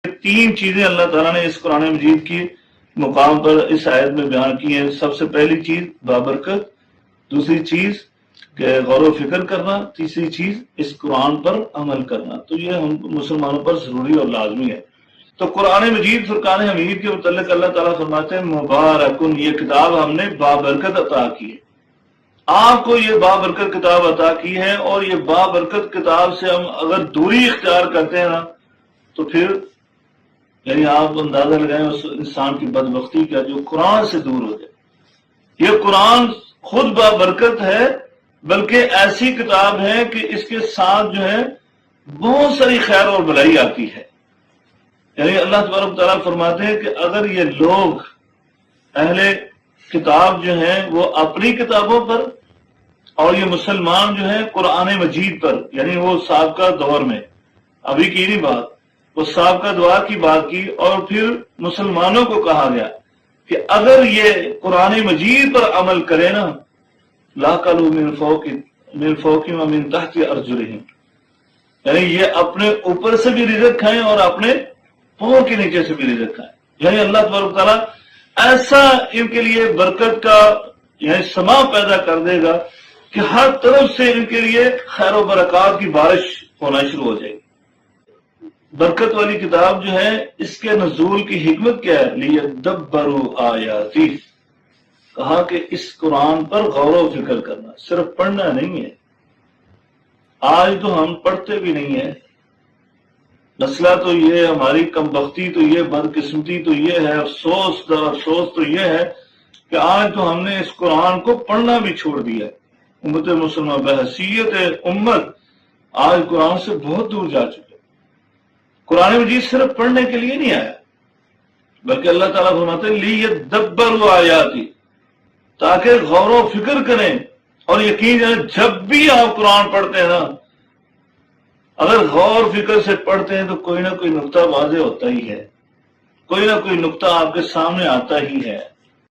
تین چیزیں اللہ تعالیٰ نے اس قرآن مجید کی مقام پر اس آیت میں بیان کی ہیں۔ سب سے پہلی چیز بابرکت، دوسری چیز کہ غور و فکر کرنا، تیسری چیز اس قرآن پر عمل کرنا۔ تو یہ ہم مسلمانوں پر ضروری اور لازمی ہے۔ تو قرآن مجید فرقان حمید کے متعلق اللہ تعالیٰ فرماتے ہیں مبارکن، یہ کتاب ہم نے بابرکت عطا کی ہے، آپ کو یہ بابرکت کتاب عطا کی ہے، اور یہ بابرکت کتاب سے ہم اگر دوری اختیار کرتے ہیں نا تو پھر یعنی آپ اندازہ لگائیں اس انسان کی بدبختی کا جو قرآن سے دور ہو جائے۔ یہ قرآن خود بابرکت ہے، بلکہ ایسی کتاب ہے کہ اس کے ساتھ جو ہے بہت ساری خیر اور بھلائی آتی ہے۔ یعنی اللہ تبارک تعالیٰ فرماتے ہیں کہ اگر یہ لوگ اہل کتاب جو ہیں وہ اپنی کتابوں پر، اور یہ مسلمان جو ہیں قرآن مجید پر، یعنی وہ سابقہ دور میں، ابھی کی نہیں بات، وہ سابقہ دور کی بات کی، اور پھر مسلمانوں کو کہا گیا کہ اگر یہ قرآن مجید پر عمل کرے نا لَأَكَلُوا مِن فَوْقِهِمْ وَمِن تَحْتِ أَرْجُلِهِمْ، یعنی یہ اپنے اوپر سے بھی رزق کھائیں اور اپنے پاؤں کے نیچے سے بھی رزق کھائیں۔ یعنی اللہ تبارک تعالیٰ ایسا ان کے لیے برکت کا یعنی سما پیدا کر دے گا کہ ہر طرف سے ان کے لیے خیر و برکات کی بارش ہونا شروع ہو جائے گی۔ برکت والی کتاب جو ہے اس کے نزول کی حکمت کیا ہے؟ لِيَدَّبَّرُوا آیَاتِهِ، کہا کہ اس قرآن پر غور و فکر کرنا، صرف پڑھنا نہیں ہے۔ آج تو ہم پڑھتے بھی نہیں ہیں، مسئلہ تو یہ، ہماری کم بختی تو یہ، بدقسمتی تو یہ ہے، افسوس در افسوس تو یہ ہے کہ آج تو ہم نے اس قرآن کو پڑھنا بھی چھوڑ دیا ہے۔ امت مسلمہ بحیثیت امت آج قرآن سے بہت دور جا چکے۔ قرآن مجید صرف پڑھنے کے لیے نہیں آیا، بلکہ اللہ تعالیٰ فرماتے ہیں لِيَدَّبَّرُوا آیَاتِهِ، تاکہ غور و فکر کریں اور یقین جانیں جب بھی آپ قرآن پڑھتے ہیں نا، اگر غور فکر سے پڑھتے ہیں تو کوئی نہ کوئی نقطہ واضح ہوتا ہی ہے، کوئی نہ کوئی نقطہ آپ کے سامنے آتا ہی ہے۔